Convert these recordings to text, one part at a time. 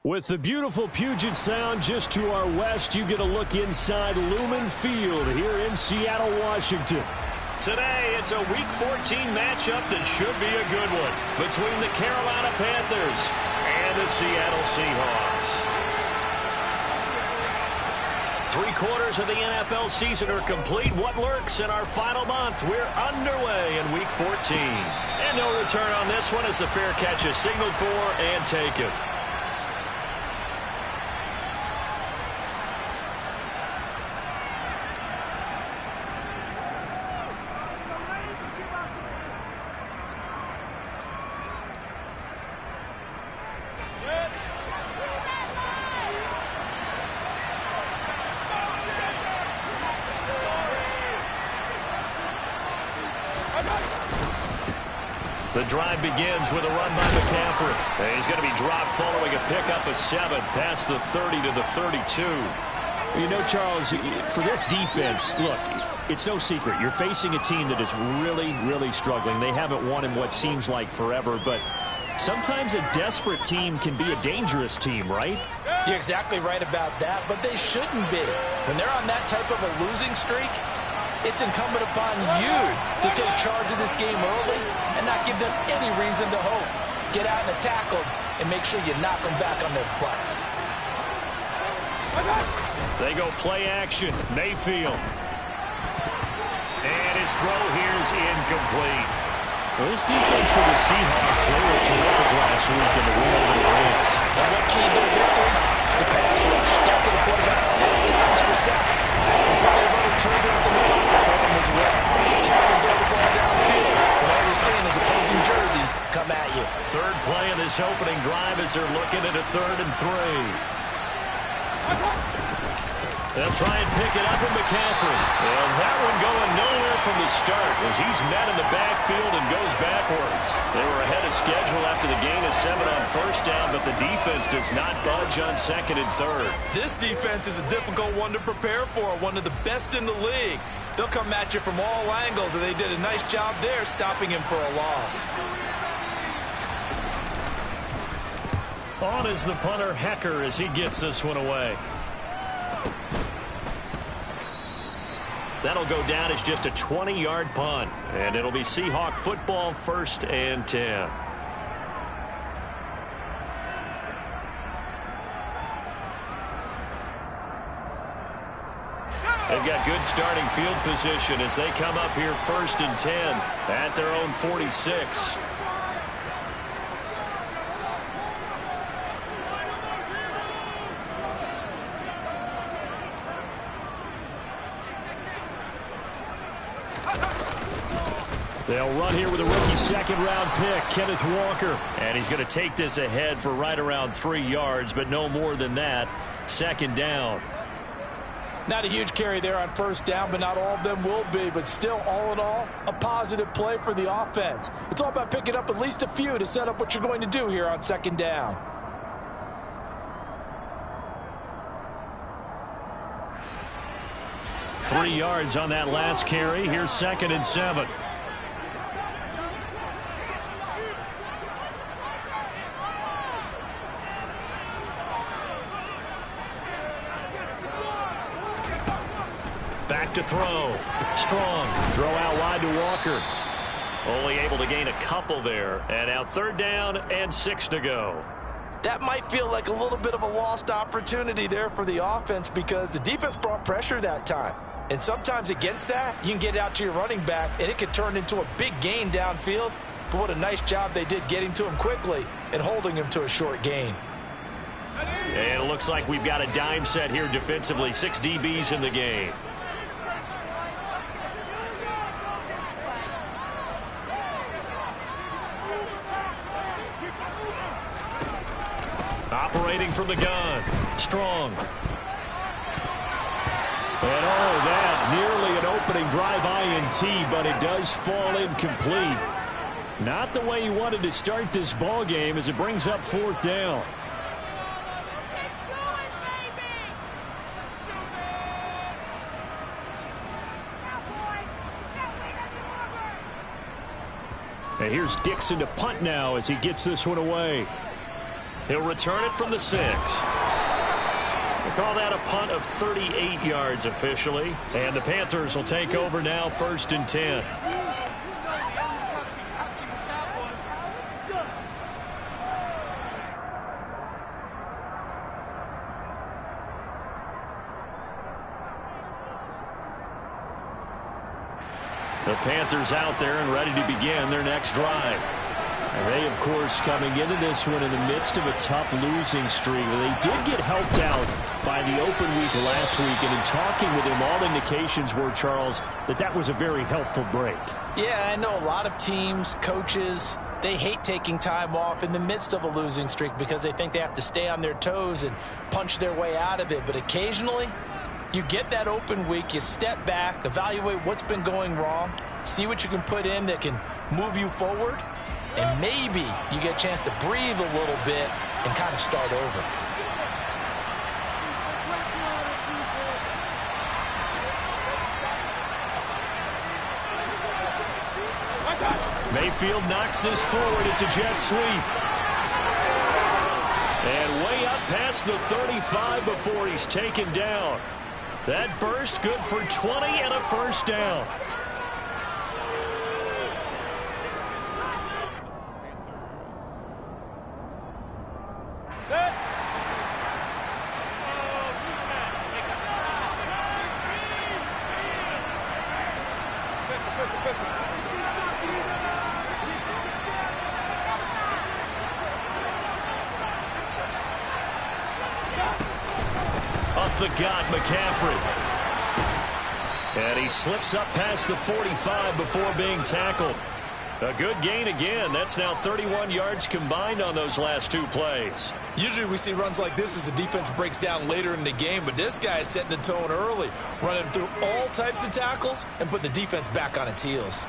With the beautiful Puget Sound just to our west, you get a look inside Lumen Field here in Seattle, Washington. Today, it's a Week 14 matchup that should be a good one between the Carolina Panthers and the Seattle Seahawks. 3/4 of the NFL season are complete. What lurks in our final month? We're underway in Week 14. And no return on this one as the fair catch is signaled for and taken. The drive begins with a run by McCaffrey. And he's going to be dropped following a pickup of 7 past the 30 to the 32. You know, Charles, for this defense, look, it's no secret. You're facing a team that is really, really struggling. They haven't won in what seems like forever, but sometimes a desperate team can be a dangerous team, right? You're exactly right about that, but they shouldn't be. When they're on that type of a losing streak, it's incumbent upon you to take charge of this game early and not give them any reason to hope. Get out and attack them and make sure you knock them back on their butts. They go play action. Mayfield. And his throw here is incomplete. Well, this defense for the Seahawks, they were terrific last week in the win over the Rams. Now, what key to their victory? The pass rush. Got to the quarterback 6 times for sacks. And plenty of other turbulence in the pocket for him as well. Trying to throw the ball downfield. And all you're seeing is opposing jerseys come at you. Third play of this opening drive as they're looking at a 3rd and 3. They'll try and pick it up with McCaffrey. And that one going nowhere from the start as he's met in the backfield and goes backwards. They were ahead of schedule after the gain of 7 on first down, but the defense does not budge on 2nd and 3rd. This defense is a difficult one to prepare for, one of the best in the league. They'll come at you from all angles, and they did a nice job there stopping him for a loss. On is the punter, Hecker, as he gets this one away. That'll go down as just a 20-yard punt. And it'll be Seahawk football, 1st and 10. They've got good starting field position as they come up here 1st and 10 at their own 46. They'll run here with a rookie 2nd-round pick, Kenneth Walker. And he's going to take this ahead for right around 3 yards, but no more than that. 2nd down. Not a huge carry there on 1st down, but not all of them will be. But still, all in all, a positive play for the offense. It's all about picking up at least a few to set up what you're going to do here on 2nd down. Three yards on that last carry. Here's 2nd and 7. Back to throw. Strong. Throw out wide to Walker. Only able to gain a couple there. And now 3rd down and 6 to go. That might feel like a little bit of a lost opportunity there for the offense because the defense brought pressure that time. And sometimes against that, you can get out to your running back, and it could turn into a big gain downfield. But what a nice job they did getting to him quickly and holding him to a short gain. And it looks like we've got a dime set here defensively. 6 DBs in the game. Operating from the gun. Strong. And that nearly an opening drive INT, but it does fall incomplete. Not the way he wanted to start this ball game as it brings up 4th down. And here's Dixon to punt now as he gets this one away. He'll return it from the 6. We'll call that a punt of 38 yards officially. And the Panthers will take over now, 1st and 10. The Panthers out there and ready to begin their next drive. And they, of course, coming into this one in the midst of a tough losing streak. They did get helped out by the open week last week. And in talking with him, all indications were, Charles, that was a very helpful break. Yeah, I know a lot of teams, coaches, they hate taking time off in the midst of a losing streak because they think they have to stay on their toes and punch their way out of it. But occasionally, you get that open week, you step back, evaluate what's been going wrong, see what you can put in that can move you forward, and maybe you get a chance to breathe a little bit and kind of start over. Mayfield knocks this forward. It's a jet sweep. And way up past the 35 before he's taken down. That burst good for 20 and a 1st down. Up the gut, McCaffrey. And he slips up past the 45 before being tackled. A good gain again. That's now 31 yards combined on those last 2 plays. Usually we see runs like this as the defense breaks down later in the game, but this guy is setting the tone early, running through all types of tackles and putting the defense back on its heels.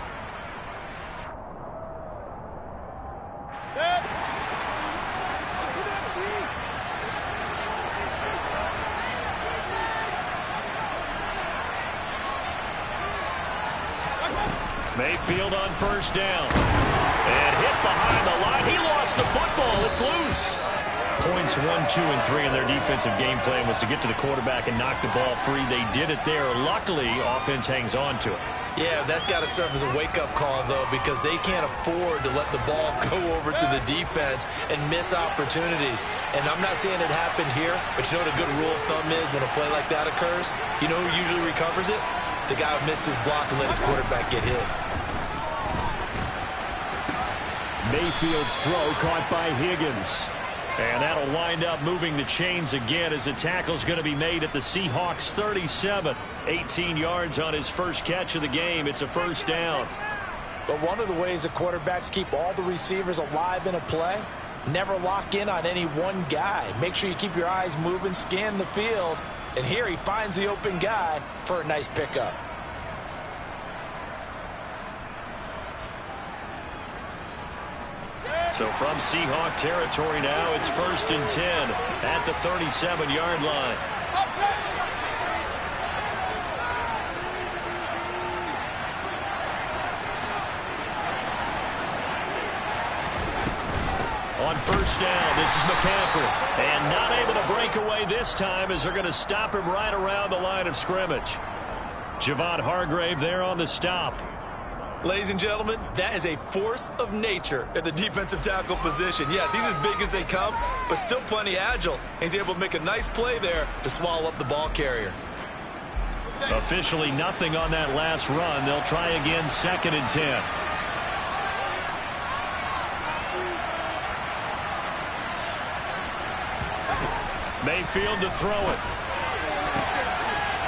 Mayfield on 1st down. And hit behind the line. He lost the football. It's loose. Points 1, 2, and 3 in their defensive game plan was to get to the quarterback and knock the ball free. They did it there. Luckily, offense hangs on to it. Yeah, that's got to serve as a wake-up call, though, because they can't afford to let the ball go over to the defense and miss opportunities. And I'm not saying it happened here, but you know what a good rule of thumb is when a play like that occurs? You know who usually recovers it? The guy who missed his block and let his quarterback get hit. Mayfield's throw caught by Higgins. And that'll wind up moving the chains again as the tackle's going to be made at the Seahawks 37. 18 yards on his first catch of the game. It's a 1st down. But one of the ways the quarterbacks keep all the receivers alive in a play, never lock in on any one guy. Make sure you keep your eyes moving, scan the field. And here he finds the open guy for a nice pickup. So from Seahawk territory now, it's 1st and 10 at the 37-yard line. On 1st down, this is McCaffrey. And not able to break away this time as they're going to stop him right around the line of scrimmage. Javon Hargrave there on the stop. Ladies and gentlemen, that is a force of nature at the defensive tackle position. Yes, he's as big as they come, but still plenty agile. He's able to make a nice play there to swallow up the ball carrier. Officially nothing on that last run. They'll try again, 2nd and 10. Mayfield to throw it.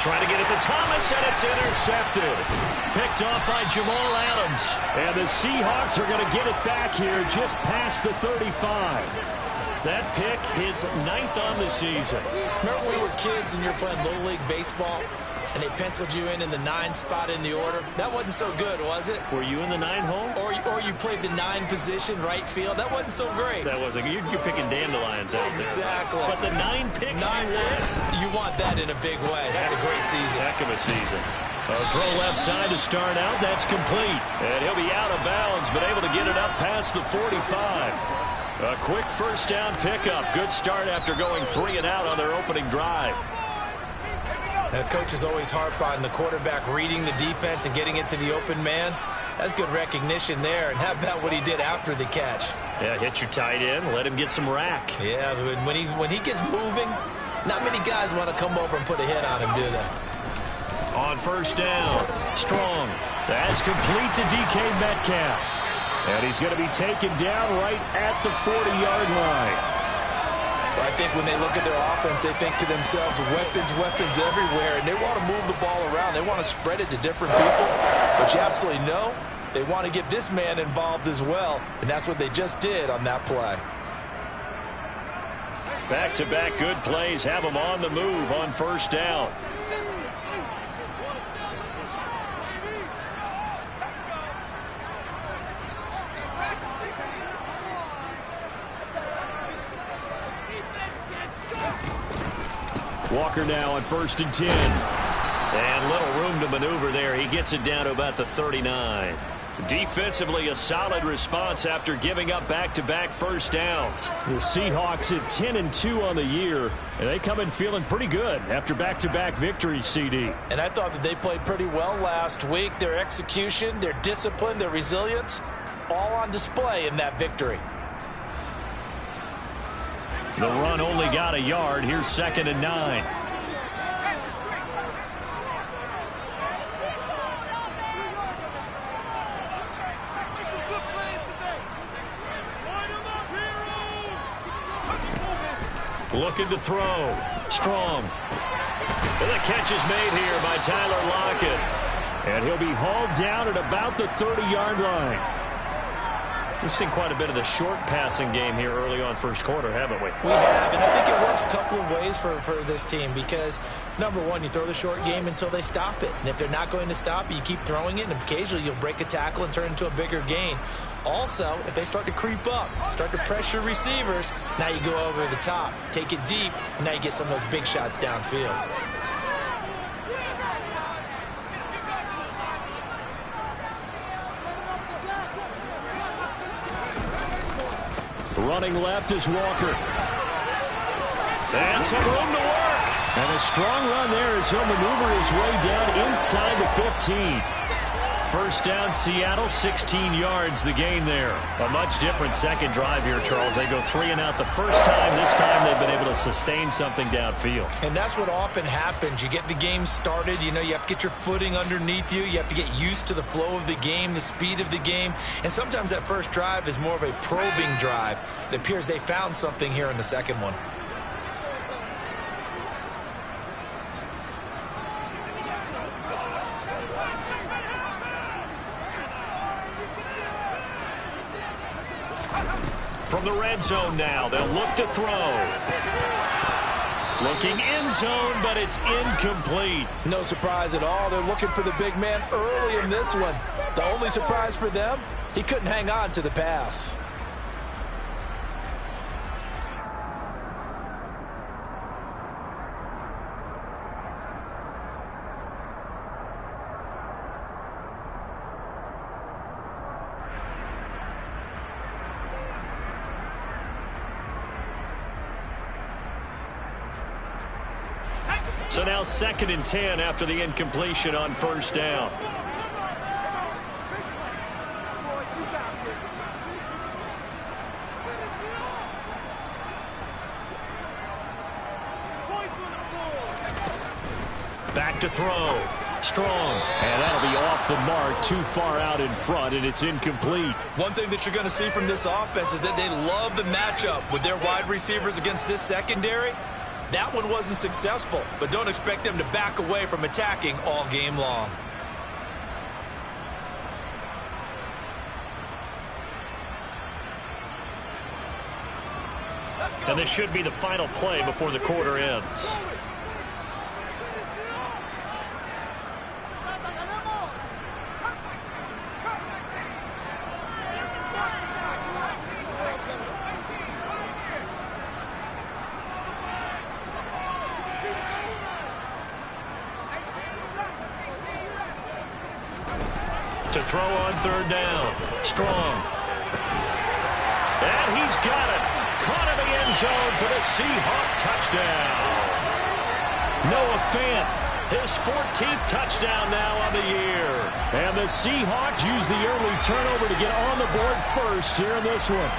Trying to get it to Thomas, and it's intercepted. Picked off by Jamal Adams. And the Seahawks are going to get it back here just past the 35. That pick, his 9th on the season. Remember when we were kids and you're playing Little League baseball, and they penciled you in the 9 spot in the order? That wasn't so good, was it? Were you in the 9 hole? Or you played the 9 position, right field. That wasn't so great. That wasn't. You're picking dandelions out exactly. there. But the 9 picks. 9 picks. You want that in a big way. That's a great season. Heck of a season. A throw left side to start out. That's complete. And he'll be out of bounds, but able to get it up past the 45. A quick first down pickup. Good start after going 3 and out on their opening drive. The coaches always harp on the quarterback reading the defense and getting it to the open man. That's good recognition there. And how about what he did after the catch? Yeah, hit your tight end. Let him get some rack. Yeah, when he gets moving, not many guys want to come over and put a hit on him, do they? On first down, Strong. That's complete to DK Metcalf. And he's going to be taken down right at the 40-yard line. I think when they look at their offense, they think to themselves, weapons everywhere, and they want to move the ball around. They want to spread it to different people. But you absolutely know they want to get this man involved as well, and that's what they just did on that play. Back-to-back good plays have them on the move on first down. Walker now on 1st and 10. And little room to maneuver there. He gets it down to about the 39. Defensively, a solid response after giving up back-to-back first downs. The Seahawks at 10-2 on the year, and they come in feeling pretty good after back-to-back victories, CD. And I thought that they played pretty well last week. Their execution, their discipline, their resilience, all on display in that victory. The run only got a yard. Here's 2nd and 9. Looking to throw. Strong. And the catch is made here by Tyler Lockett. And he'll be hauled down at about the 30-yard line. We've seen quite a bit of the short passing game here early on first quarter, haven't we? We have, and I think it works a couple of ways for this team because, number one, you throw the short game until they stop it. And if they're not going to stop it, you keep throwing it, and occasionally you'll break a tackle and turn it into a bigger gain. Also, if they start to creep up, start to pressure receivers, now you go over the top, take it deep, and now you get some of those big shots downfield. Running left is Walker. And some room to work. And a strong run there as he'll maneuver his way down inside the 15. First down, Seattle, 16 yards, the gain there. A much different second drive here, Charles. They go 3 and out the first time. This time they've been able to sustain something downfield. And that's what often happens. You get the game started. You know, you have to get your footing underneath you. You have to get used to the flow of the game, the speed of the game. And sometimes that first drive is more of a probing drive. It appears they found something here in the second one. From the red zone now, they'll look to throw. Looking end zone, but it's incomplete. No surprise at all. They're looking for the big man early in this one. The only surprise for them, he couldn't hang on to the pass. So now 2nd and 10 after the incompletion on first down. Back to throw. Strong. And that'll be off the mark, too far out in front, and it's incomplete. One thing that you're going to see from this offense is that they love the matchup with their wide receivers against this secondary. That one wasn't successful, but don't expect them to back away from attacking all game long. And this should be the final play before the quarter ends. To throw on 3rd down. Strong. And And he's got it. Caught in the end zone for the Seahawk touchdown. Noah Fant, his 14th touchdown now on the year. And the Seahawks use the early turnover to get on the board first here in this one.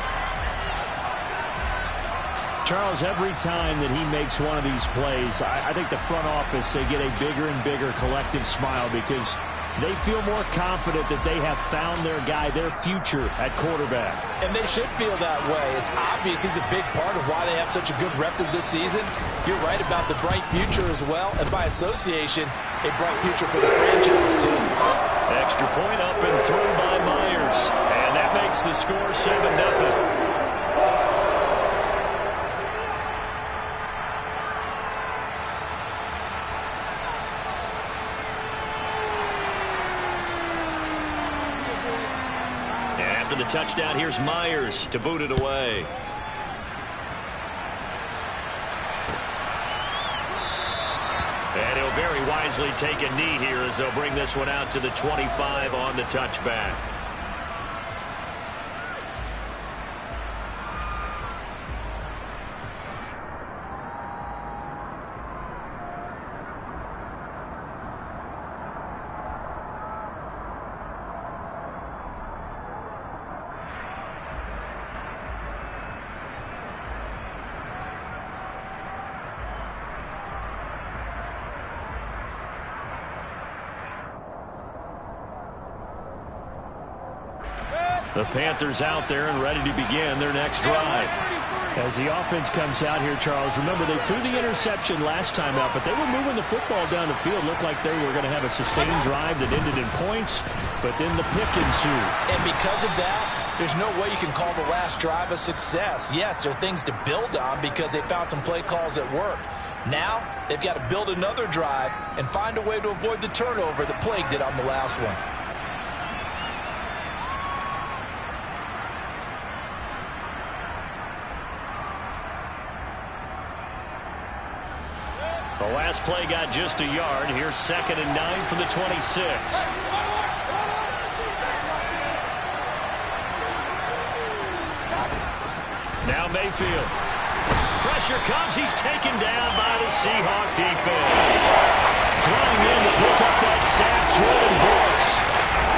Charles, every time that he makes one of these plays, I think the front office, they get a bigger and bigger collective smile because they feel more confident that they have found their guy, their future at quarterback. And they should feel that way. It's obvious he's a big part of why they have such a good record this season. You're right about the bright future as well, and by association, a bright future for the franchise too. Extra point up and through by Myers. And that makes the score 7-0. After the touchdown, here's Myers to boot it away. And he'll very wisely take a knee here as they'll bring this one out to the 25 on the touchback. The Panthers out there and ready to begin their next drive. As the offense comes out here, Charles, remember they threw the interception last time out, but they were moving the football down the field. Looked like they were going to have a sustained drive that ended in points, but then the pick ensued. And because of that, there's no way you can call the last drive a success. Yes, there are things to build on because they found some play calls that work. Now, they've got to build another drive and find a way to avoid the turnover that plagued it on the last one. The last play got just a yard. Here's 2nd and 9 from the 26. Now Mayfield. Pressure comes. He's taken down by the Seahawk defense. Flying in to pick up that sack, Jordan Brooks.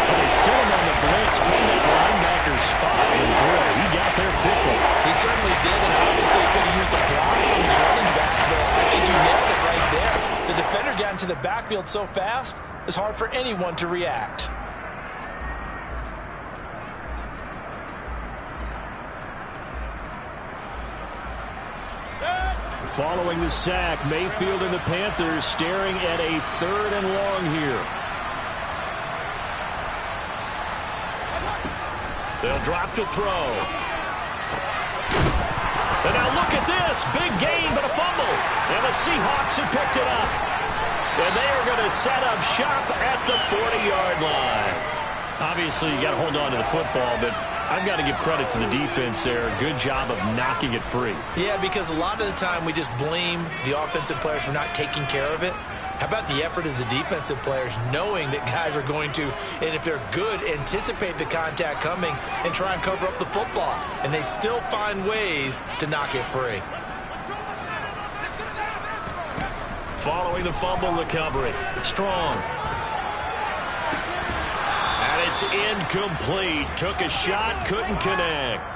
But they sent him on the blitz from that linebacker spot. And boy, he got there quickly. He certainly did, and obviously he could have used a block from his running back, but I think you nailed it right there. The defender got into the backfield so fast, it's hard for anyone to react. Following the sack, Mayfield and the Panthers staring at a 3rd and long here. They'll drop to throw. And now look at this. Big gain, but a fumble. And the Seahawks have picked it up. And they are going to set up shop at the 40-yard line. Obviously, you got to hold on to the football, but I've got to give credit to the defense there. Good job of knocking it free. Yeah, because a lot of the time we just blame the offensive players for not taking care of it. How about the effort of the defensive players knowing that guys are going to, and if they're good, anticipate the contact coming and try and cover up the football. And they still find ways to knock it free. Following the fumble recovery. Strong. And it's incomplete. Took a shot, couldn't connect.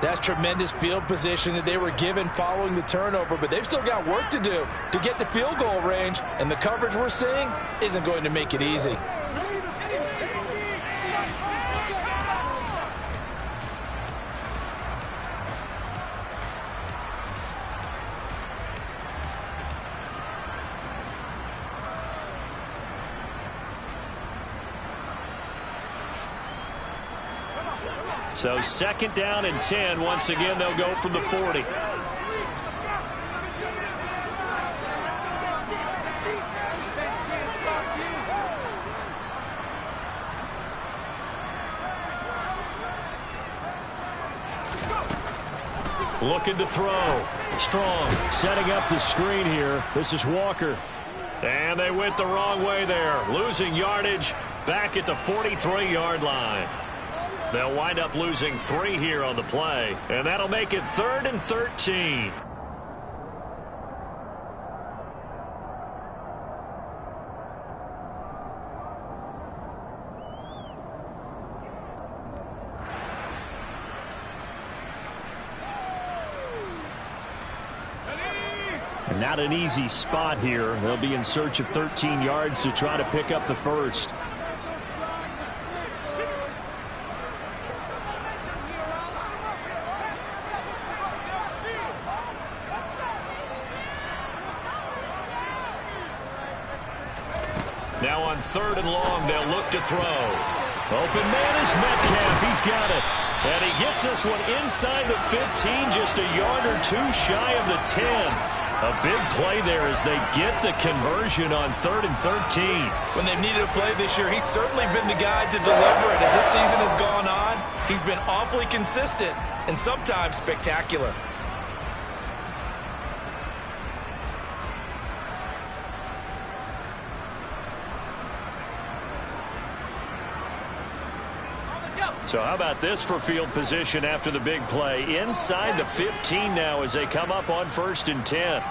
That's tremendous field position that they were given following the turnover, but they've still got work to do to get to field goal range, and the coverage we're seeing isn't going to make it easy. So 2nd down and 10. Once again, they'll go from the 40. Looking to throw. Strong. Setting up the screen here. This is Walker. And they went the wrong way there. Losing yardage back at the 43-yard line. They'll wind up losing 3 here on the play, and that'll make it 3rd and 13. And not an easy spot here. They'll be in search of 13 yards to try to pick up the first. Now on 3rd and long, they'll look to throw. Open man is Metcalf. He's got it. And he gets this one inside the 15, just a yard or 2 shy of the 10. A big play there as they get the conversion on 3rd and 13. When they've needed a play this year, he's certainly been the guy to deliver it. As this season has gone on, he's been awfully consistent and sometimes spectacular. So how about this for field position after the big play? Inside the 15 now as they come up on 1st and 10.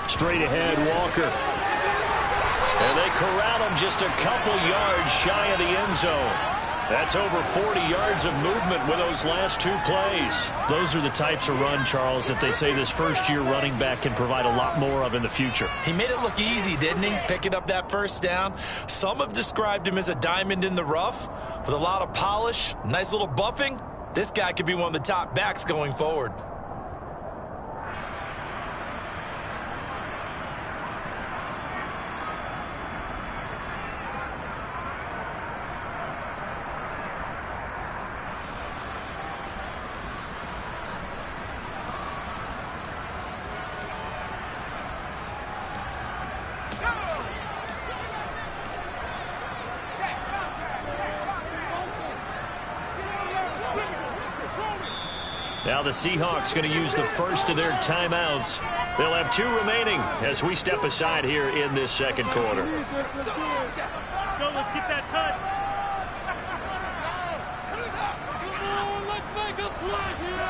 Straight ahead, Walker. And they corral him just a couple yards shy of the end zone. That's over 40 yards of movement with those last 2 plays. Those are the types of run, Charles, that they say this first-year running back can provide a lot more of in the future. He made it look easy, didn't he? Picking up that first down. Some have described him as a diamond in the rough with a lot of polish, nice little buffing. This guy could be one of the top backs going forward. Now the Seahawks going to use the first of their timeouts. They'll have 2 remaining as we step aside here in this second quarter. Let's go, let's get that touch. Come on, let's make a play here.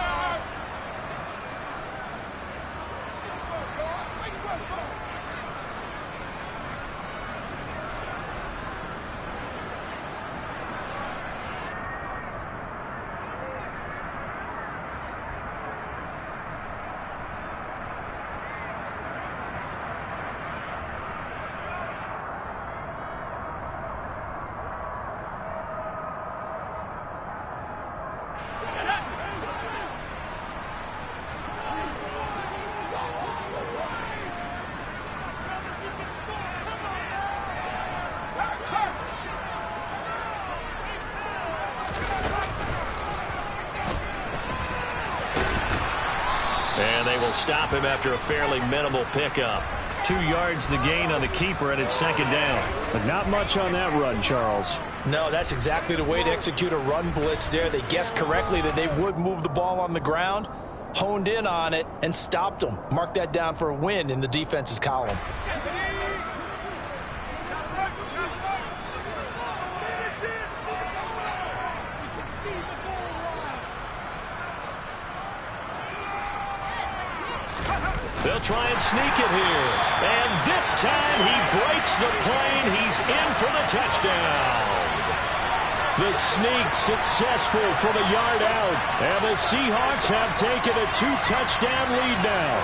And they will stop him after a fairly minimal pickup. 2 yards the gain on the keeper, and it's 2nd down. But not much on that run, Charles. No, that's exactly the way to execute a run blitz there. They guessed correctly that they would move the ball on the ground, honed in on it, and stopped them. Mark that down for a win in the defense's column. They'll try and sneak it here. And this time he breaks the plane. He's in for the touchdown. The sneak successful from a yard out. And the Seahawks have taken a 2-touchdown lead now.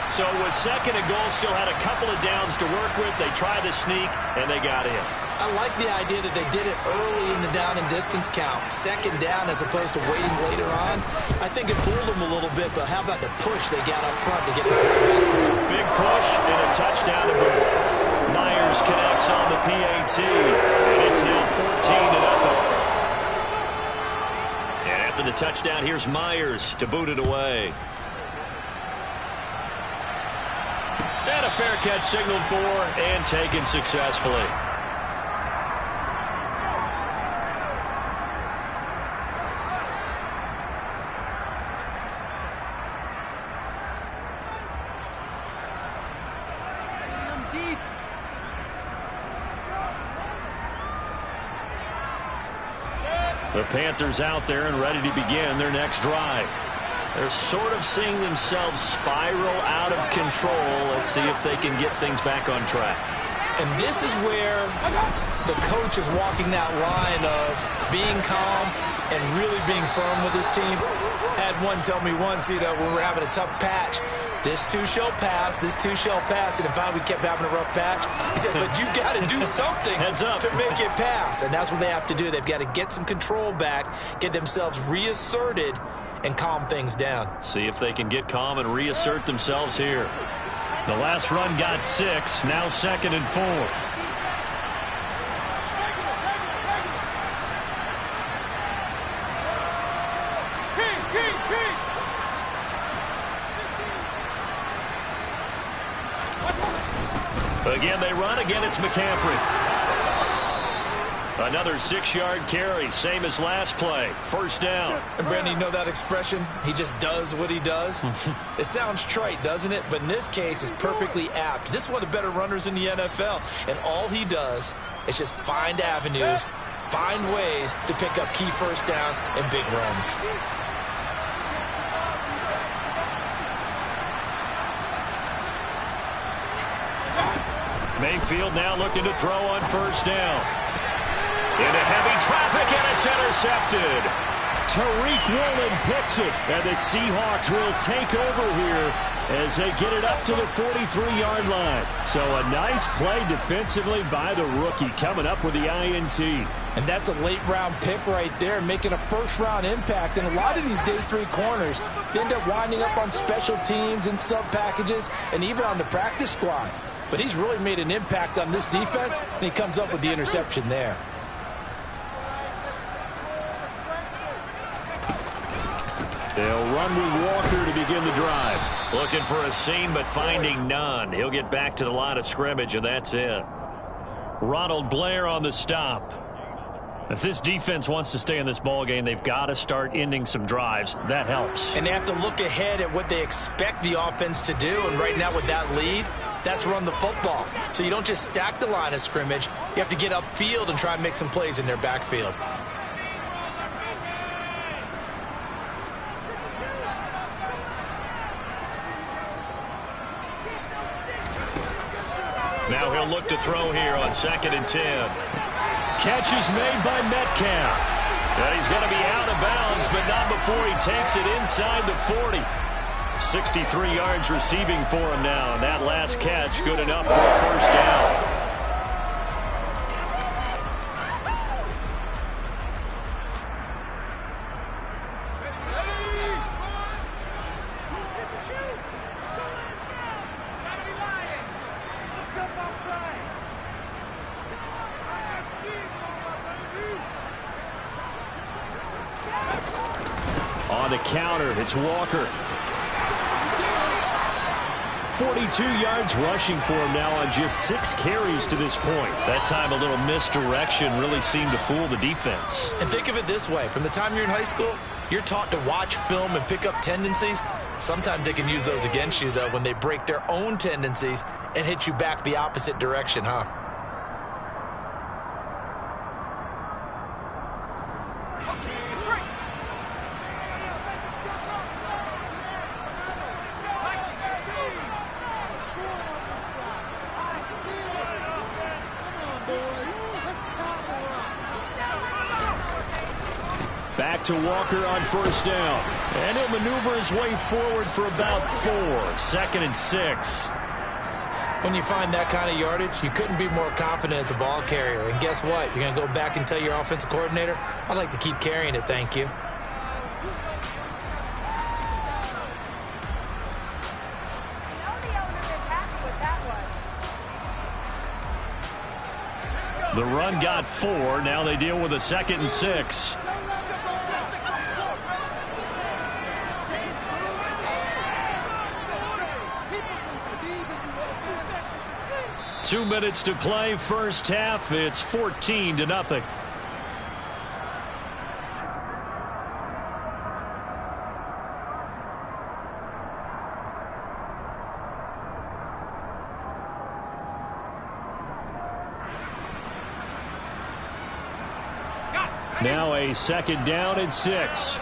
So with 2nd and goal, still had a couple of downs to work with. They tried to sneak, and they got in. I like the idea that they did it early in the down and distance count. 2nd down as opposed to waiting later on. I think it fooled them a little bit, but how about the push they got up front to get the quarterback through? Big push and a touchdown to boot. Myers connects on the PAT, and it's now 14-0. And after the touchdown, here's Myers to boot it away. And a fair catch signaled for and taken successfully. The Panthers out there and ready to begin their next drive. They're sort of seeing themselves spiral out of control. Let's see if they can get things back on track. And this is where the coach is walking that line of being calm and really being firm with his team. Had one tell me once, when we're having a tough patch, this too shall pass, this too shall pass. And finally we kept having a rough patch. He said, but you've got to do something to make it pass. And that's what they have to do. They've got to get some control back, get themselves reasserted, and calm things down. See if they can get calm and reassert themselves here. The last run got 6, now 2nd and 4. Again, they run. Again, it's McCaffrey. Another 6-yard carry, same as last play. First down. And Brandon, you know that expression? He just does what he does. It sounds trite, doesn't it? But in this case, it's perfectly apt. This is one of the better runners in the NFL. And all he does is just find avenues, find ways to pick up key first downs and big runs. Mayfield now looking to throw on first down. Into heavy traffic, and it's intercepted. Tariq Woolen picks it, and the Seahawks will take over here as they get it up to the 43-yard line. So a nice play defensively by the rookie, coming up with the INT. And that's a late-round pick right there, making a first-round impact. And a lot of these day 3 corners end up winding up on special teams and sub-packages and even on the practice squad. But he's really made an impact on this defense, and he comes up with the interception there. They'll run with Walker to begin the drive. Looking for a seam, but finding none. He'll get back to the line of scrimmage, and that's it. Ronald Blair on the stop. If this defense wants to stay in this ballgame, they've got to start ending some drives. That helps. And they have to look ahead at what they expect the offense to do. And right now with that lead, that's run the football. So you don't just stack the line of scrimmage. You have to get upfield and try and make some plays in their backfield. Now he'll look to throw here on 2nd and 10. Catch is made by Metcalf. And he's going to be out of bounds, but not before he takes it inside the 40. 63 yards receiving for him now, and that last catch good enough for a first down. On the counter, it's Walker. 42 yards rushing for him now on just 6 carries to this point. That time a little misdirection really seemed to fool the defense. And think of it this way. From the time you're in high school, you're taught to watch film and pick up tendencies. Sometimes they can use those against you, though, when they break their own tendencies and hit you back the opposite direction, huh? Back to Walker on first down. And he'll maneuver his way forward for about 4. 2nd and 6. When you find that kind of yardage, you couldn't be more confident as a ball carrier. And guess what? You're going to go back and tell your offensive coordinator, I'd like to keep carrying it, thank you. The run got 4. Now they deal with a 2nd and 6. Two minutes to play, first half. It's 14-0. Now a 2nd down and 6.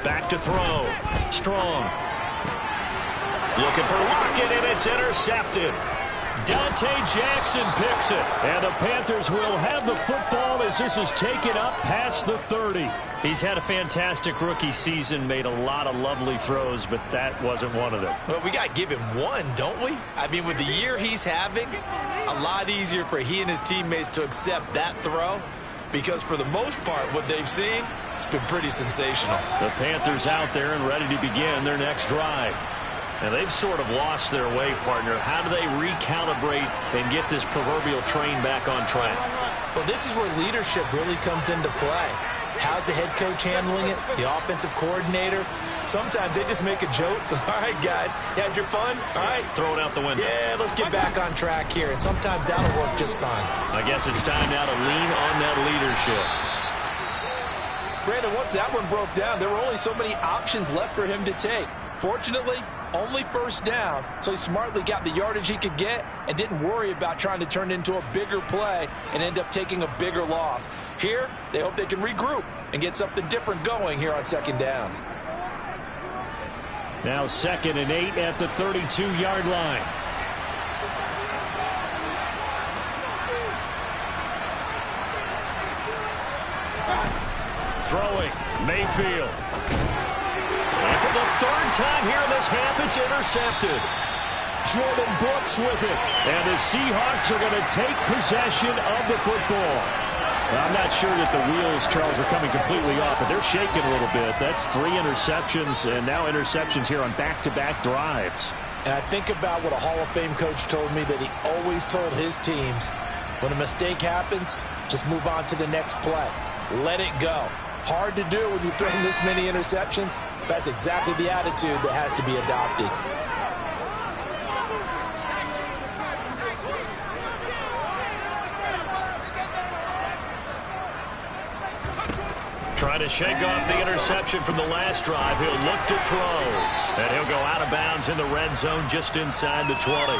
Back to throw. Strong. Looking for Lockett, and it's intercepted. Dante Jackson picks it. And the Panthers will have the football as this is taken up past the 30. He's had a fantastic rookie season, made a lot of lovely throws, but that wasn't one of them. Well, we got to give him one, don't we? I mean, with the year he's having, a lot easier for he and his teammates to accept that throw, because for the most part, what they've seen, it's been pretty sensational. The Panthers out there and ready to begin their next drive. And they've sort of lost their way, partner. How do they recalibrate and get this proverbial train back on track? Well, this is where leadership really comes into play. How's the head coach handling it? The offensive coordinator? Sometimes they just make a joke. All right, guys, you had your fun? All right. Throw it out the window. Yeah, let's get back on track here. And sometimes that'll work just fine. I guess it's time now to lean on that leadership. Brandon, once that one broke down, there were only so many options left for him to take. Fortunately, only 1st down, so he smartly got the yardage he could get and didn't worry about trying to turn it into a bigger play and end up taking a bigger loss. Here, they hope they can regroup and get something different going here on 2nd down. Now 2nd and 8 at the 32-yard line. Throwing, Mayfield. And for the 3rd time here in this half, it's intercepted. Jordan Brooks with it. And the Seahawks are going to take possession of the football. I'm not sure that the wheels, Charles, are coming completely off, but they're shaking a little bit. That's 3 interceptions, and now interceptions here on back-to-back drives. And I think about what a Hall of Fame coach told me that he always told his teams, when a mistake happens, just move on to the next play. Let it go. Hard to do when you've thrown this many interceptions. That's exactly the attitude that has to be adopted. Trying to shake off the interception from the last drive. He'll look to throw. And he'll go out of bounds in the red zone just inside the 20.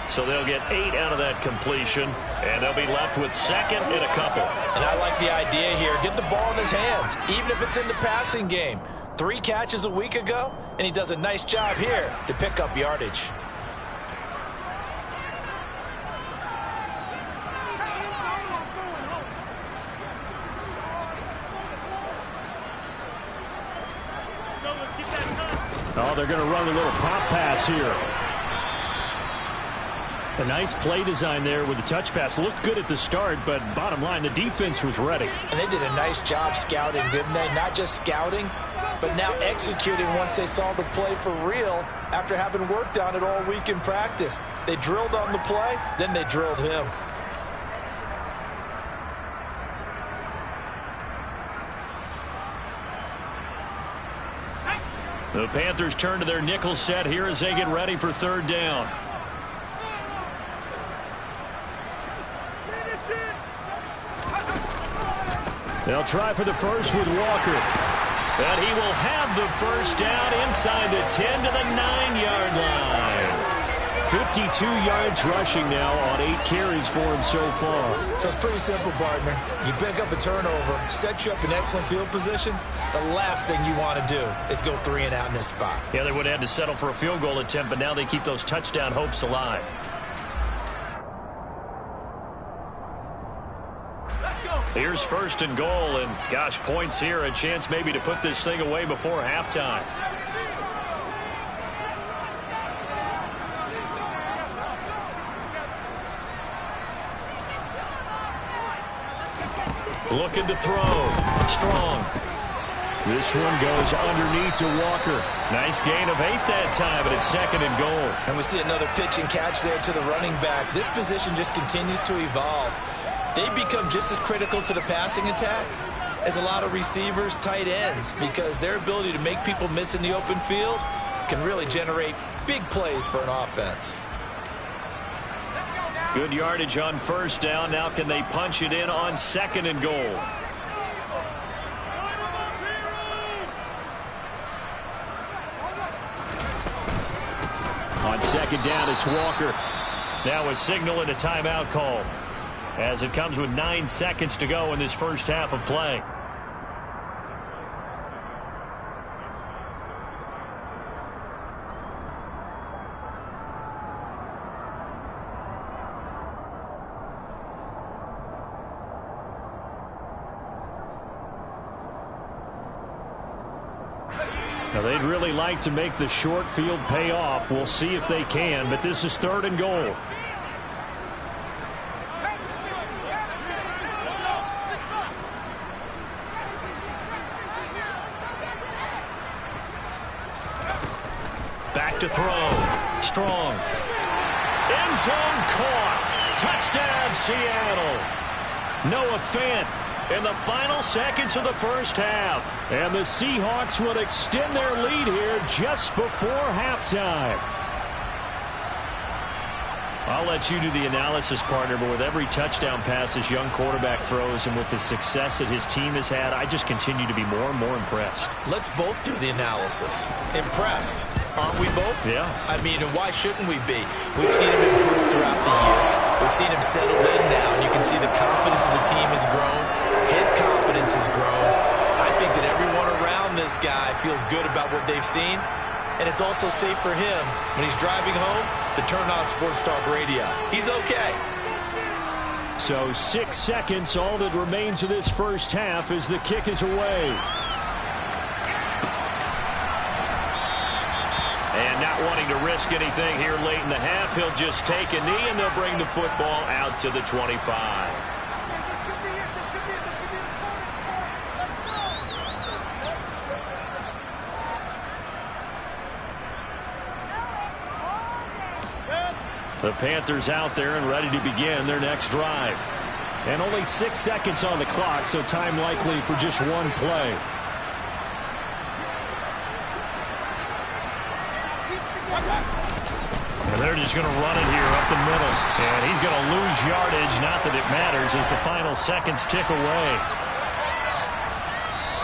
So they'll get 8 out of that completion, and they'll be left with 2nd and a couple. And I like the idea here. Get the ball in his hands, even if it's in the passing game. 3 catches a week ago, and he does a nice job here to pick up yardage. Oh, they're going to run a little pop pass here. A nice play design there with the touch pass. Looked good at the start, but bottom line, the defense was ready. And they did a nice job scouting, didn't they? Not just scouting, but now executing once they saw the play for real after having worked on it all week in practice. They drilled on the play, then they drilled him. The Panthers turn to their nickel set here as they get ready for 3rd down. They'll try for the first with Walker. And he will have the 1st down inside the 10 to the 9-yard line. 52 yards rushing now on 8 carries for him so far. So it's pretty simple, partner. You pick up a turnover, set you up in excellent field position. The last thing you want to do is go 3 and out in this spot. Yeah, they would have had to settle for a field goal attempt, but now they keep those touchdown hopes alive. Here's 1st and goal, and gosh, points here, a chance maybe to put this thing away before halftime. Looking to throw. Strong. This one goes underneath to Walker. Nice gain of 8 that time, but it's 2nd and goal. And we see another pitch and catch there to the running back. This position just continues to evolve. They become just as critical to the passing attack as a lot of receivers, tight ends, because their ability to make people miss in the open field can really generate big plays for an offense. Good yardage on first down. Now can they punch it in on 2nd and goal? On 2nd down, it's Walker. Now a signal and a timeout call, as it comes with 9 seconds to go in this first half of play. Now, they'd really like to make the short field pay off. We'll see if they can, but this is 3rd and goal. Back to throw. Strong. End zone caught. Touchdown, Seattle. Noah Fant in the final seconds of the first half. And the Seahawks will extend their lead here just before halftime. I'll let you do the analysis, partner, but with every touchdown pass this young quarterback throws and with the success that his team has had, I just continue to be more and more impressed. Let's both do the analysis. Impressed. Aren't we both? Yeah. I mean, and why shouldn't we be? We've seen him improve throughout the year. We've seen him settle in now, and you can see the confidence of the team has grown. His confidence has grown. I think that everyone around this guy feels good about what they've seen, and it's also safe for him when he's driving home to turn on Sports Talk Radio. He's okay. So 6 seconds, all that remains of this first half as the kick is away. And not wanting to risk anything here late in the half, he'll just take a knee and they'll bring the football out to the 25. The Panthers out there and ready to begin their next drive. And only 6 seconds on the clock, so time likely for just one play. And they're just going to run it here up the middle. And he's going to lose yardage, not that it matters, as the final seconds tick away.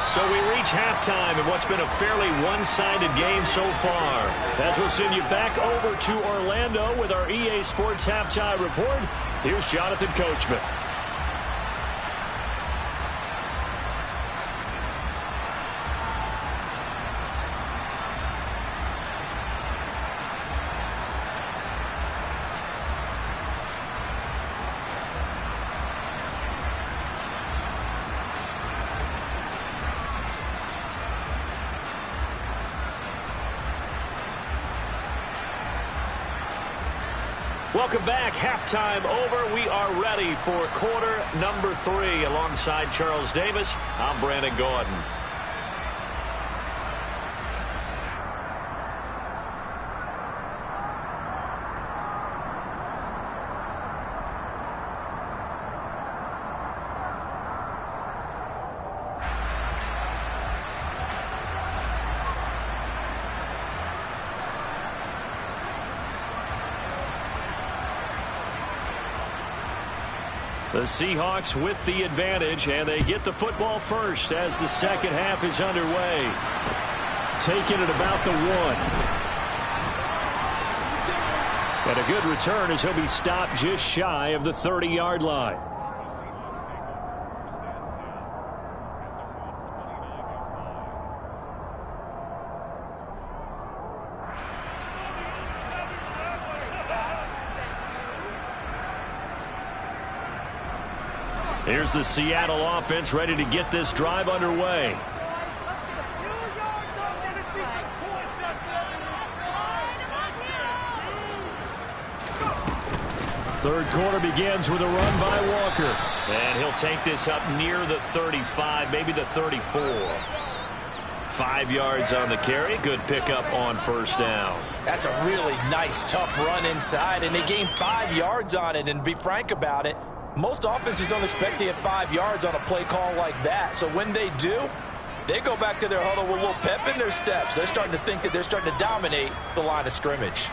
So we reach halftime in what's been a fairly one-sided game so far. As we'll send you back over to Orlando with our EA Sports Halftime Report, here's Jonathan Coachman. Welcome back. Halftime over. We are ready for quarter number 3. Alongside Charles Davis, I'm Brandon Gordon. The Seahawks with the advantage, and they get the football first as the second half is underway. Taking it about the 1. And a good return as he'll be stopped just shy of the 30-yard line. Here's the Seattle offense ready to get this drive underway. Third quarter begins with a run by Walker. And he'll take this up near the 35, maybe the 34. 5 yards on the carry. Good pickup on first down. That's a really nice, tough run inside, and they gained 5 yards on it. And to be frank about it, most offenses don't expect to get 5 yards on a play call like that. So when they do, they go back to their huddle with a little pep in their steps. They're starting to think that they're starting to dominate the line of scrimmage.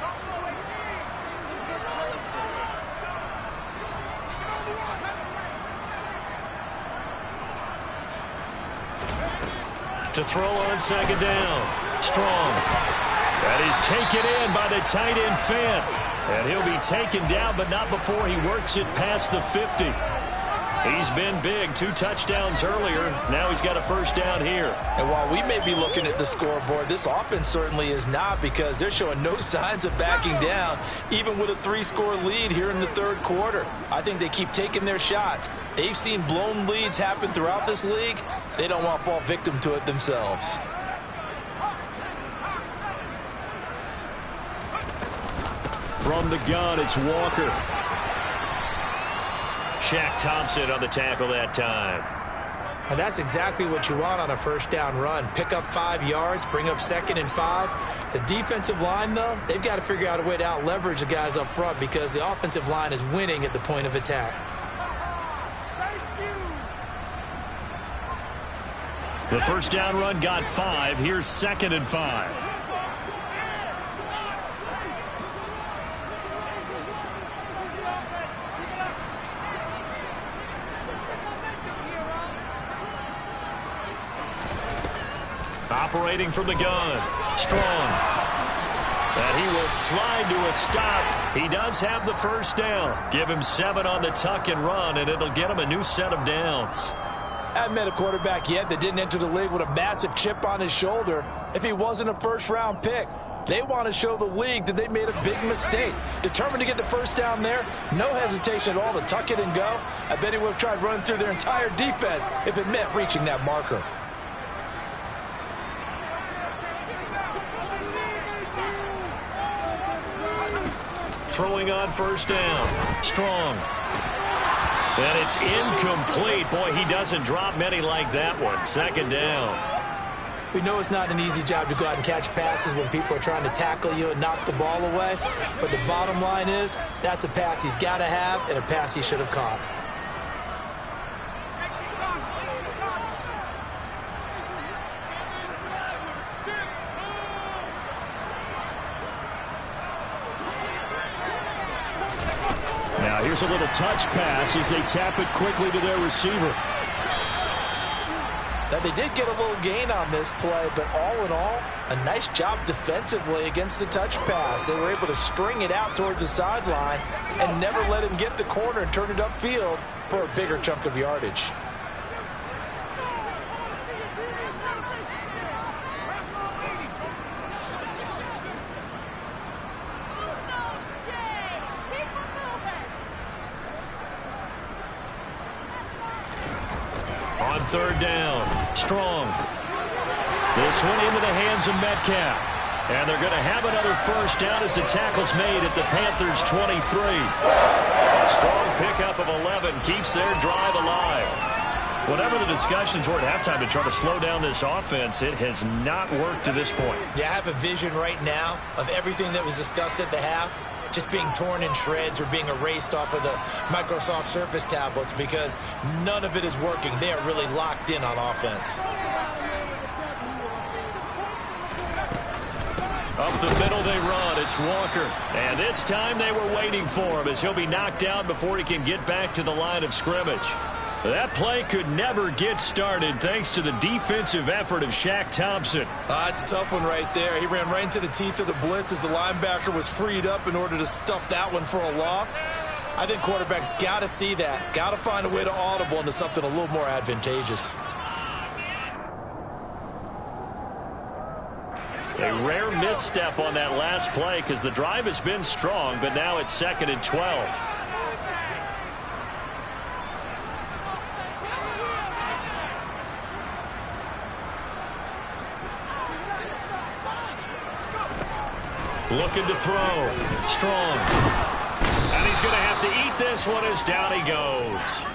To throw on second down. Strong. And he's taken in by the tight end Fant. And he'll be taken down, but not before he works it past the 50. He's been big. 2 touchdowns earlier. Now he's got a first down here. And while we may be looking at the scoreboard, this offense certainly is not, because they're showing no signs of backing down, even with a 3-score lead here in the third quarter. I think they keep taking their shots. They've seen blown leads happen throughout this league. They don't want to fall victim to it themselves. From the gun, it's Walker. Shaq Thompson on the tackle that time. And that's exactly what you want on a first down run. Pick up 5 yards, bring up 2nd and 5. The defensive line, though, they've got to figure out a way to out-leverage the guys up front, because the offensive line is winning at the point of attack. The first down run got 5. Here's 2nd and 5. Operating from the gun. Strong. And he will slide to a stop. He does have the first down. Give him 7 on the tuck and run, and it'll get him a new set of downs. I haven't met a quarterback yet that didn't enter the league with a massive chip on his shoulder if he wasn't a first-round pick. They want to show the league that they made a big mistake. Determined to get the first down there, no hesitation at all to tuck it and go. I bet he would have tried running through their entire defense if it meant reaching that marker. Throwing on first down. Strong. And it's incomplete. Boy, he doesn't drop many like that one. 2nd down. We know it's not an easy job to go out and catch passes when people are trying to tackle you and knock the ball away. But the bottom line is, that's a pass he's got to have and a pass he should have caught. Now here's a little touch pass as they tap it quickly to their receiver. Now, they did get a little gain on this play, but all in all, a nice job defensively against the touch pass. They were able to string it out towards the sideline and never let him get the corner and turn it upfield for a bigger chunk of yardage. On 3rd down, Strong. This one into the hands of Metcalf. And they're going to have another first down as the tackle's made at the Panthers' 23. A strong pickup of 11 keeps their drive alive. Whatever the discussions were at halftime to try to slow down this offense, it has not worked to this point. Yeah, I have a vision right now of everything that was discussed at the half just being torn in shreds or being erased off of the Microsoft Surface tablets, because none of it is working. They are really locked in on offense. Up the middle they run. It's Walker. And this time they were waiting for him as he'll be knocked down before he can get back to the line of scrimmage. That play could never get started thanks to the defensive effort of Shaq Thompson. It's a tough one right there. He ran right into the teeth of the blitz as the linebacker was freed up in order to stuff that one for a loss. I think quarterbacks got to see that. Got to find a way to audible into something a little more advantageous. A rare misstep on that last play because the drive has been strong, but now it's 2nd and 12. Looking to throw. Strong. And he's going to have to eat this one as down he goes.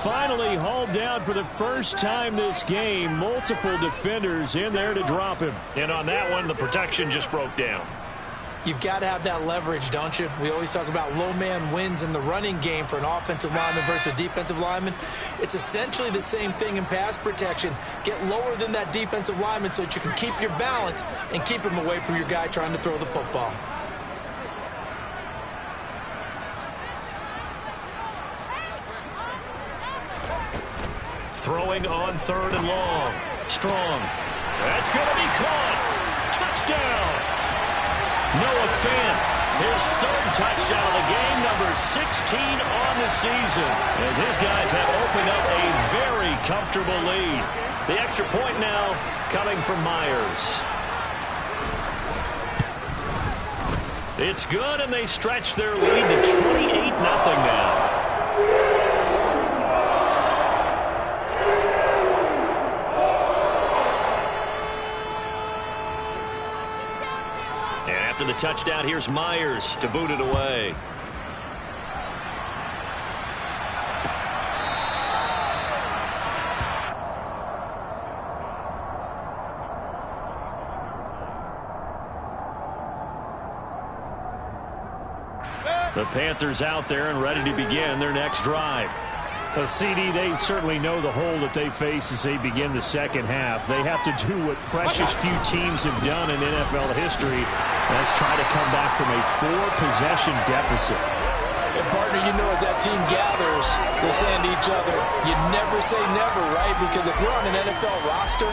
Finally hauled down for the first time this game. Multiple defenders in there to drop him. And on that one, the protection just broke down. You've got to have that leverage, don't you? We always talk about low man wins in the running game for an offensive lineman versus a defensive lineman. It's essentially the same thing in pass protection. Get lower than that defensive lineman so that you can keep your balance and keep him away from your guy trying to throw the football. Throwing on 3rd and long. Strong. That's going to be caught. Touchdown. Noah Fant, his third touchdown of the game, number 16 on the season, as his guys have opened up a very comfortable lead. The extra point now coming from Myers. It's good, and they stretch their lead to 28-0 now. And after the touchdown, here's Myers to boot it away. The Panthers out there and ready to begin their next drive. A CD, they certainly know the hole that they face as they begin the second half. They have to do what precious few teams have done in NFL history. That's try to come back from a 4-possession deficit. And partner, you know, as that team gathers, they're saying to each other, you never say never, right? Because if you're on an NFL roster,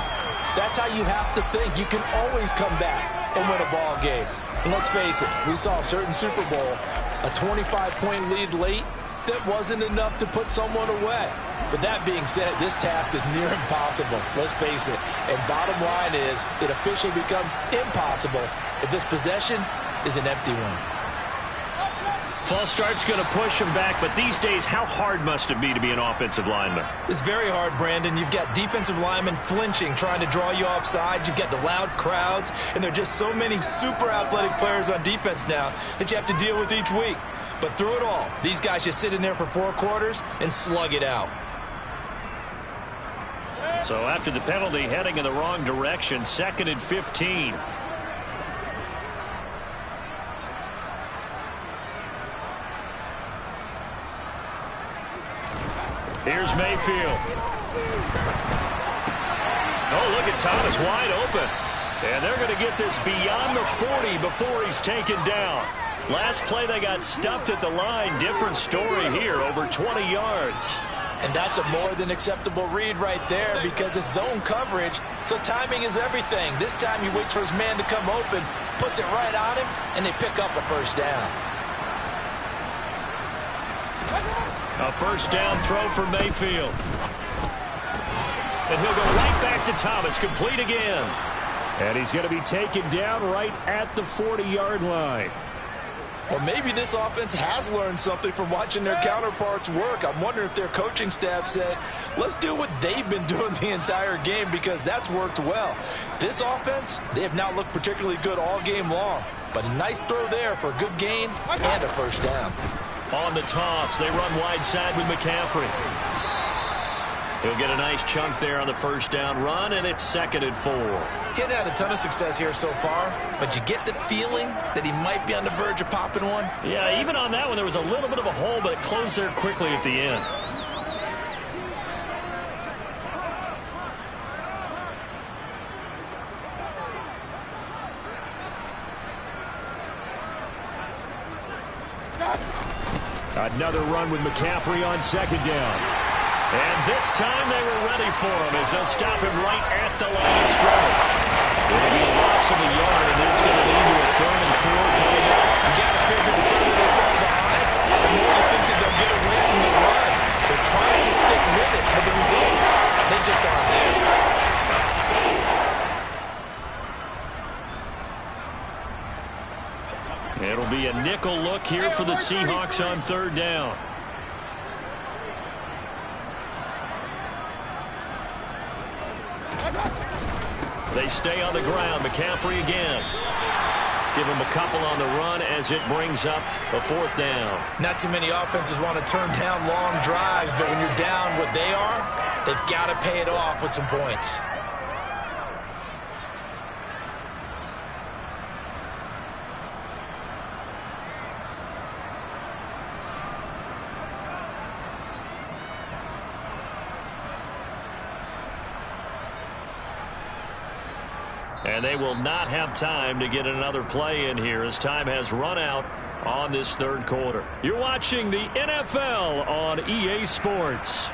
that's how you have to think. You can always come back and win a ball game. And let's face it, we saw a certain Super Bowl, a 25-point lead late, that wasn't enough to put someone away. But that being said, this task is near impossible. Let's face it. And bottom line is, it officially becomes impossible if this possession is an empty one. False start's going to push him back, but these days, how hard must it be to be an offensive lineman? It's very hard, Brandon. You've got defensive linemen flinching, trying to draw you offside. You've got the loud crowds, and there are just so many super athletic players on defense now that you have to deal with each week. But through it all, these guys just sit in there for 4 quarters and slug it out. So after the penalty, heading in the wrong direction, 2nd and 15. Here's Mayfield. Oh, look at Thomas wide open. And they're going to get this beyond the 40 before he's taken down. Last play, they got stuffed at the line. Different story here, over 20 yards. And that's a more than acceptable read right there because it's zone coverage, so timing is everything. This time he waits for his man to come open, puts it right on him, and they pick up a first down. A first down throw for Mayfield. And he'll go right back to Thomas, complete again. And he's going to be taken down right at the 40-yard line. Or maybe this offense has learned something from watching their counterparts work. I'm wondering if their coaching staff said, let's do what they've been doing the entire game because that's worked well. This offense, they have not looked particularly good all game long. But a nice throw there for a good gain and a first down. On the toss, they run wide side with McCaffrey. He'll get a nice chunk there on the first down run, and it's 2nd and 4. Getting had a ton of success here so far, but you get the feeling that he might be on the verge of popping one. Yeah, even on that one, there was a little bit of a hole, but it closed there quickly at the end. Another run with McCaffrey on 2nd down. And this time they were ready for him as they'll stop him right at the line of scrimmage. It'll be a loss of a yard, and it's going to lead to a 3rd and 4 coming up. You got to figure the further they fall behind, the more you think that they'll get away from the run. They're trying to stick with it, but the results, they just aren't there. It'll be a nickel look here for the Seahawks on 3rd down. They stay on the ground. McCaffrey again. Give him a couple on the run as it brings up a 4th down. Not too many offenses want to turn down long drives, but when you're down what they are, they've got to pay it off with some points. And they will not have time to get another play in here as time has run out on this 3rd quarter. You're watching the NFL on EA Sports.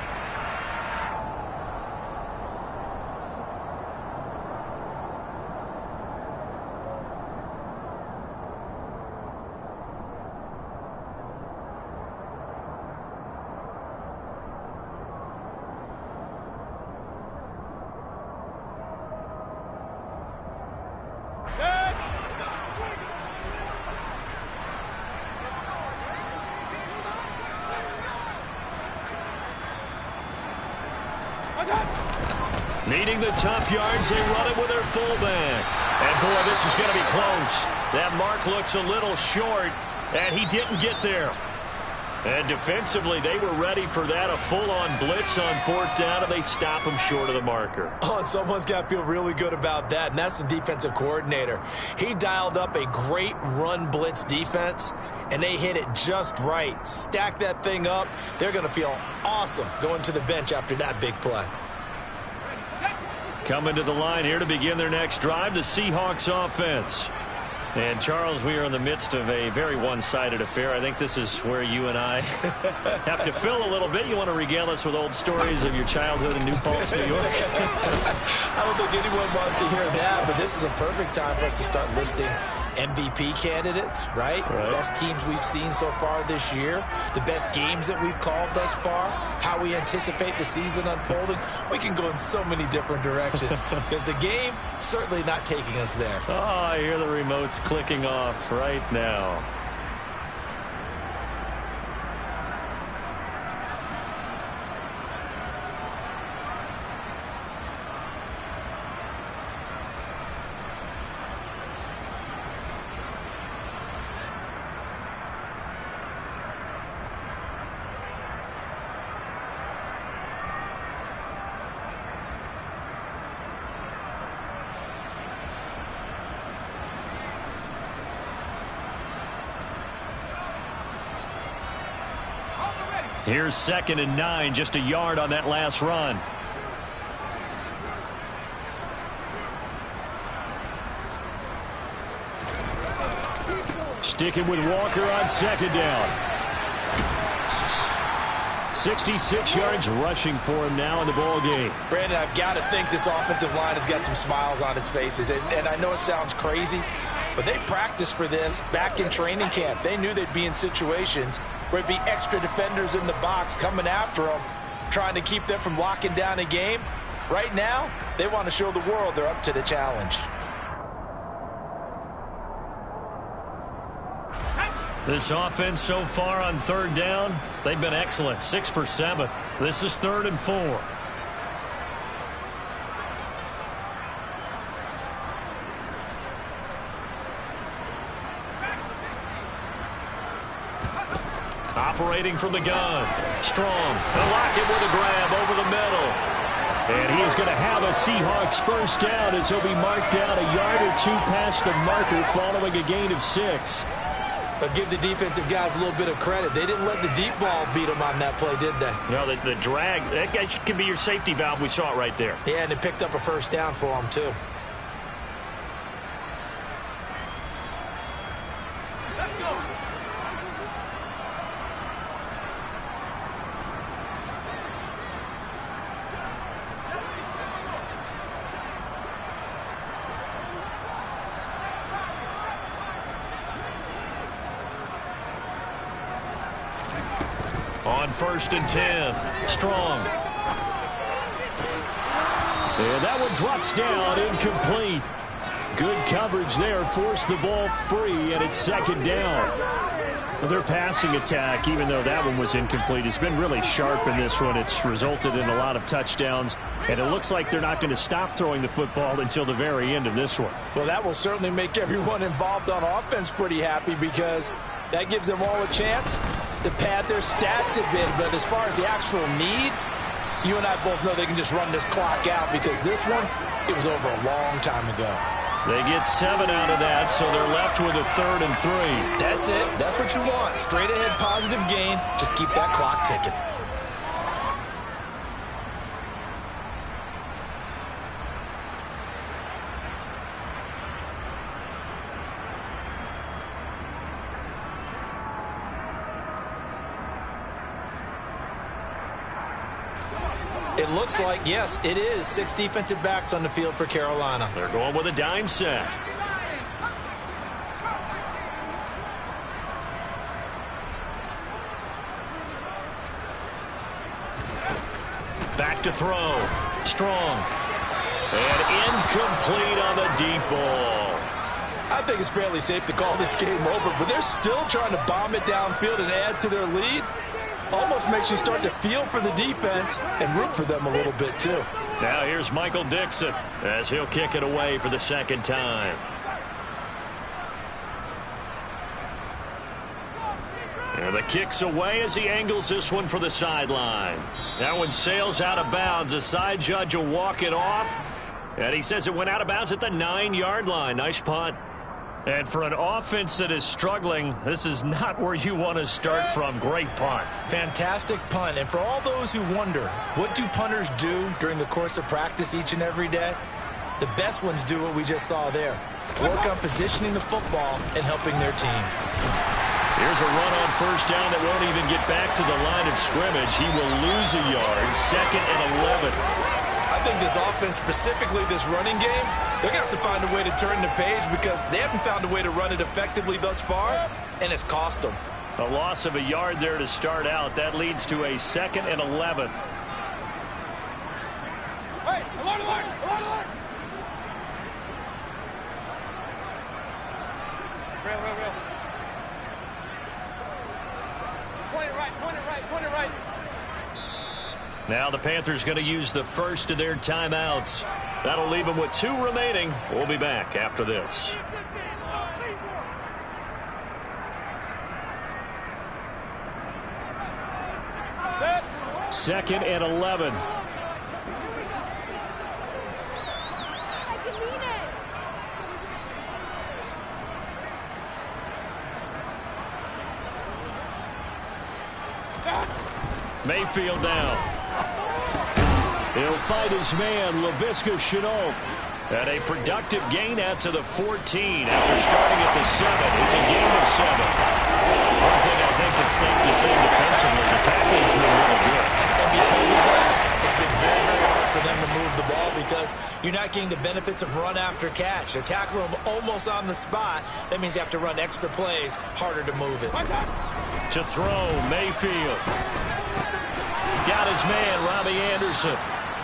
Needing the tough yards, they run it with their fullback. And, boy, this is going to be close. That mark looks a little short, and he didn't get there. And defensively, they were ready for that, a full-on blitz on 4th down, and they stop him short of the marker. Oh, and someone's got to feel really good about that, and that's the defensive coordinator. He dialed up a great run blitz defense, and they hit it just right. Stack that thing up. They're going to feel awesome going to the bench after that big play. Coming to the line here to begin their next drive, the Seahawks offense. And, Charles, we are in the midst of a very one-sided affair. I think this is where you and I have to fill a little bit. You want to regale us with old stories of your childhood in New Paltz, New York? I don't think anyone wants to hear that, but this is a perfect time for us to start listing MVP candidates, right? The best teams we've seen so far this year, the best games that we've called thus far, how we anticipate the season unfolding. We can go in so many different directions because the game certainly not taking us there. Oh, I hear the remotes clicking off right now. Here's 2nd and 9, just a yard on that last run. Sticking with Walker on 2nd down. 66 yards rushing for him now in the ball game. Brandon, I've got to think this offensive line has got some smiles on its faces. And I know it sounds crazy, but they practiced for this back in training camp. They knew they'd be in situations where it'd be extra defenders in the box coming after them, trying to keep them from locking down a game. Right now, they want to show the world they're up to the challenge. This offense so far on 3rd down, they've been excellent, 6 for 7. This is 3rd and 4. Operating from the gun. Strong. They'll lock it with a grab over the middle. And he is going to have a Seahawks 1st down as he'll be marked down a yard or 2 past the marker following a gain of 6. But give the defensive guys a little bit of credit. They didn't let the deep ball beat them on that play, did they? No, the drag, that can be your safety valve. We saw it right there. Yeah, and it picked up a 1st down for them, too. On 1st and 10, Strong. And that one drops down, incomplete. Good coverage there, forced the ball free, and it's 2nd down. Well, their passing attack, even though that one was incomplete, has been really sharp in this one. It's resulted in a lot of touchdowns, and it looks like they're not going to stop throwing the football until the very end of this one. Well, that will certainly make everyone involved on offense pretty happy because that gives them all a chance to pad their stats a bit. But as far as the actual need, you and I both know they can just run this clock out because this one, it was over a long time ago. They get 7 out of that, so they're left with a 3rd and 3. That's it. That's what you want. Straight ahead positive gain. Just keep that clock ticking. It looks like, yes, it is 6 defensive backs on the field for Carolina. They're going with a dime set. Back to throw. Strong. And incomplete on the deep ball. I think it's fairly safe to call this game over, but they're still trying to bomb it downfield and add to their lead. Almost makes you start to feel for the defense and root for them a little bit, too. Now here's Michael Dixon as he'll kick it away for the second time. And the kick's away as he angles this one for the sideline. That one sails out of bounds. The side judge will walk it off. And he says it went out of bounds at the 9-yard line. Nice punt. And for an offense that is struggling, this is not where you want to start from. Great punt. Fantastic punt. And for all those who wonder, what do punters do during the course of practice each and every day? The best ones do what we just saw there. Work on positioning the football and helping their team. Here's a run on first down that won't even get back to the line of scrimmage. He will lose a yard. 2nd and 11. I think this offense, specifically this running game, they're going to have to find a way to turn the page because they haven't found a way to run it effectively thus far, and it's cost them. A loss of a yard there to start out. That leads to a 2nd and 11. Hey, alert, alert, alert, alert. Real. Point it right, point it right, point it right. Now the Panthers going to use the first of their timeouts. That'll leave them with 2 remaining. We'll be back after this. Second and 11. Mayfield down. He'll fight his man, Laviska Shenault. And a productive gain out to the 14 after starting at the 7. It's a gain of 7. One thing I think it's safe to say defensively, the tackling's been really good. And because of that, it's been very, very hard for them to move the ball because you're not getting the benefits of run after catch. They're tackling them almost on the spot. That means you have to run extra plays, harder to move it. To throw, Mayfield. Got his man, Robbie Anderson.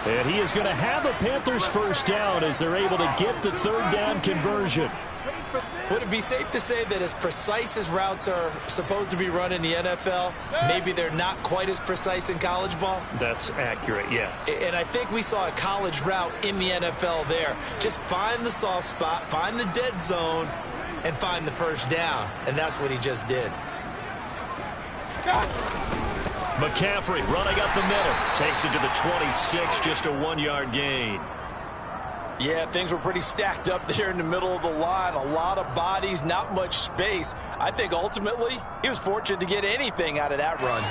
And he is going to have a Panthers first down as they're able to get the 3rd down conversion. Would it be safe to say that as precise as routes are supposed to be run in the NFL, maybe they're not quite as precise in college ball? That's accurate, yeah. And I think we saw a college route in the NFL there. Just find the soft spot, find the dead zone, and find the first down. And that's what he just did. McCaffrey running up the middle. Takes it to the 26, just a 1-yard gain. Yeah, things were pretty stacked up there in the middle of the line. A lot of bodies, not much space. I think ultimately he was fortunate to get anything out of that run.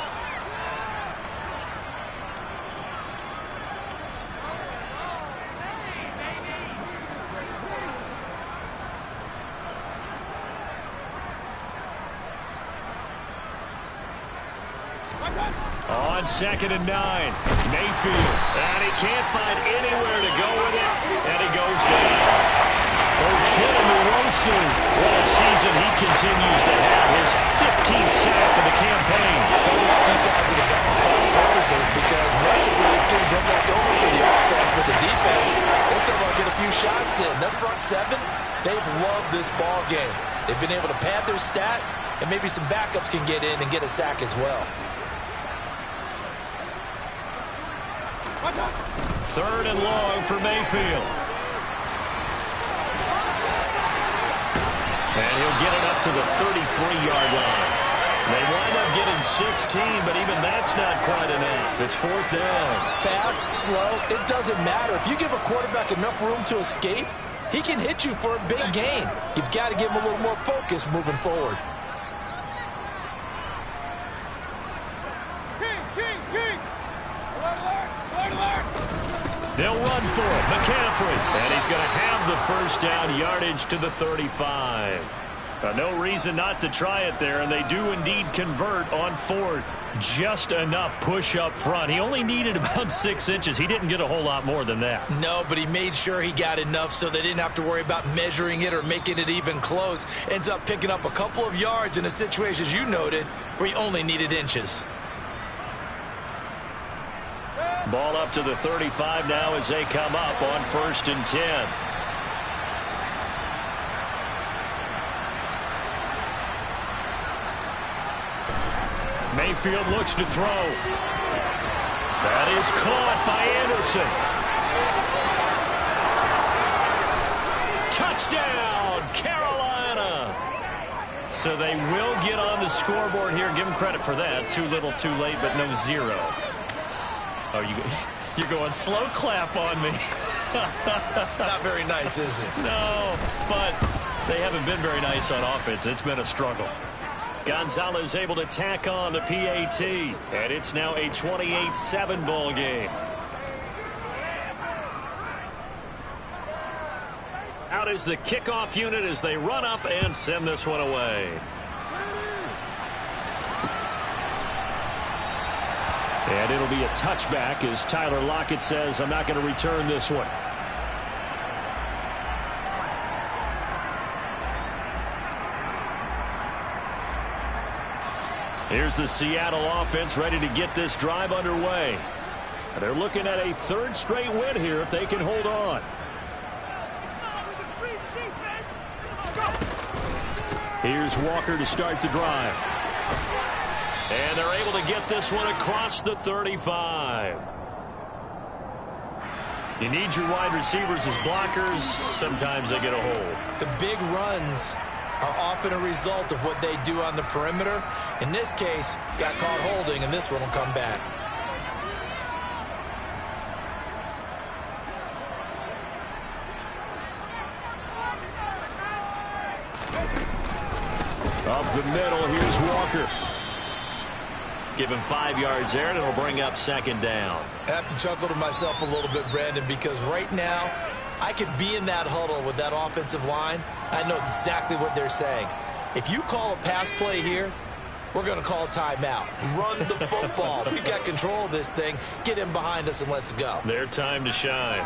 On 2nd and 9, Mayfield, and he can't find anywhere to go with it, and he goes down. Ochilluwosu, what a season he continues to have, his 15th sack of the campaign. Don't want 2 sides of the ball for false purposes because basically this game's almost over for the offense, but the defense, they still want to get a few shots in. Them front 7, they've loved this ball game. They've been able to pad their stats, and maybe some backups can get in and get a sack as well. 3rd and long for Mayfield. And he'll get it up to the 33-yard line. They wind up getting 16, but even that's not quite enough. It's 4th down. Fast, slow, it doesn't matter. If you give a quarterback enough room to escape, he can hit you for a big gain. You've got to give him a little more focus moving forward. They'll run for it. McCaffrey. And he's going to have the first down, yardage to the 35. No reason not to try it there, and they do indeed convert on 4th. Just enough push up front. He only needed about 6 inches. He didn't get a whole lot more than that. No, but he made sure he got enough so they didn't have to worry about measuring it or making it even close. Ends up picking up a couple of yards in a situation, as you noted, where he only needed inches. Ball up to the 35 now as they come up on 1st and 10. Mayfield looks to throw. That is caught by Anderson. Touchdown, Carolina. So they will get on the scoreboard here. Give them credit for that. Too little, too late, but no zero. Oh, you're going slow clap on me. Not very nice, is it? No, but they haven't been very nice on offense. It's been a struggle. Gonzalez able to tack on the PAT, and it's now a 28-7 ball game. Out is the kickoff unit as they run up and send this one away. And it'll be a touchback as Tyler Lockett says, I'm not going to return this one. Here's the Seattle offense ready to get this drive underway. They're looking at a third straight win here if they can hold on. Here's Walker to start the drive. And they're able to get this one across the 35. You need your wide receivers as blockers. Sometimes they get a hold. The big runs are often a result of what they do on the perimeter. In this case, got caught holding, and this one will come back. Up the middle, here's Walker. Give him 5 yards there, and it'll bring up second down. I have to chuckle to myself a little bit, Brandon, because right now, I could be in that huddle with that offensive line. I know exactly what they're saying. If you call a pass play here, we're going to call a timeout. Run the football. We've got control of this thing. Get him behind us and let's go. Their time to shine.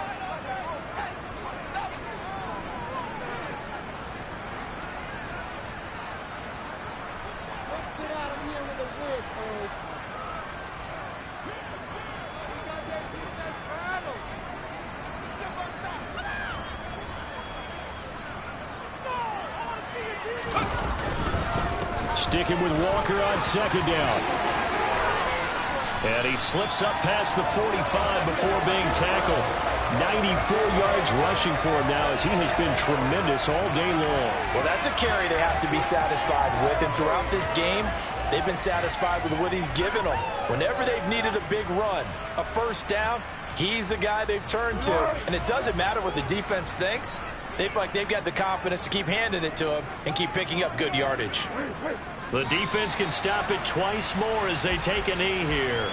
Sticking with Walker on second down. And he slips up past the 45 before being tackled. 94 yards rushing for him now as he has been tremendous all day long. Well, that's a carry they have to be satisfied with. And throughout this game, they've been satisfied with what he's given them. Whenever they've needed a big run, a first down, he's the guy they've turned to. And it doesn't matter what the defense thinks. They feel like they've got the confidence to keep handing it to him and keep picking up good yardage. The defense can stop it twice more as they take a knee here.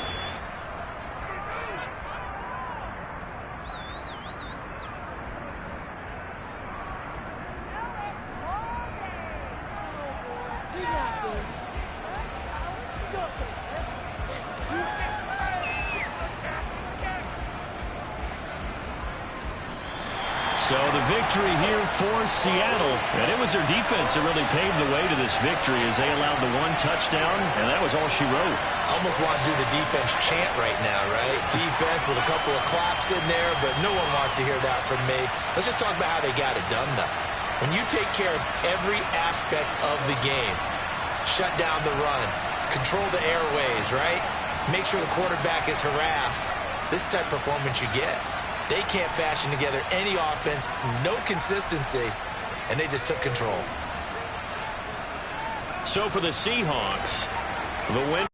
So the victory here for Seattle. And it was their defense that really paved the way to this victory as they allowed the one touchdown, and that was all she wrote. Almost want to do the defense chant right now, right? Defense with a couple of claps in there, but no one wants to hear that from me. Let's just talk about how they got it done, though. When you take care of every aspect of the game, shut down the run, control the airways, right? Make sure the quarterback is harassed. This type of performance you get. They can't fashion together any offense, no consistency, and they just took control. So for the Seahawks, the win.